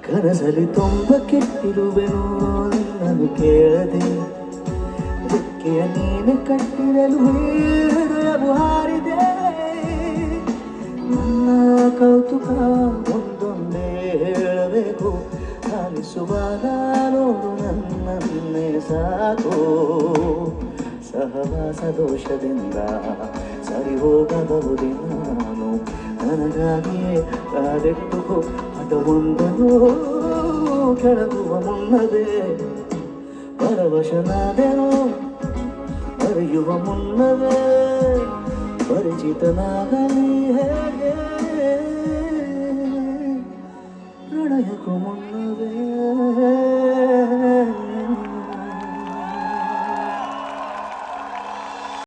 ಕನಸಲಿ ತುಂಬ ಕೆಟ್ಟಿರುವೆನು ನಾನು ಕೇಳದೆ ರೆಕ್ಕೆಯ ನೀನು ಕಟ್ಟಿರಲು ಹೃದಯವು ಹಾರಿದೆ ನನ್ನ ಕೌತುಕ ಒಂದೊಂದೇ ಹೇಳಬೇಕು ಆಲಿಸುವಾಗ ನೋಡು ನನ್ನನ್ನೇ ಸಾಕು ಸಹವಾಸ ದೋಷದಿಂದ ಸರಿ ಹೋಗಬಹುದೇ ನಾನು ನನಗಾಗಿಯೇ ಕಾದೆಟ್ಟುಕೋ ಹಠವೊಂದನು ಕೆಳಗುವ ಮುನ್ನವೇ ಪರವಶನಾದೆನು ಬರೆಯುವ ಮುನ್ನವೇ ಪರಿಚಿತನಾಗಲಿ ಹೇಗೆ ಪ್ರಣಯಕ್ಕೂ ಮುನ್ನವೇ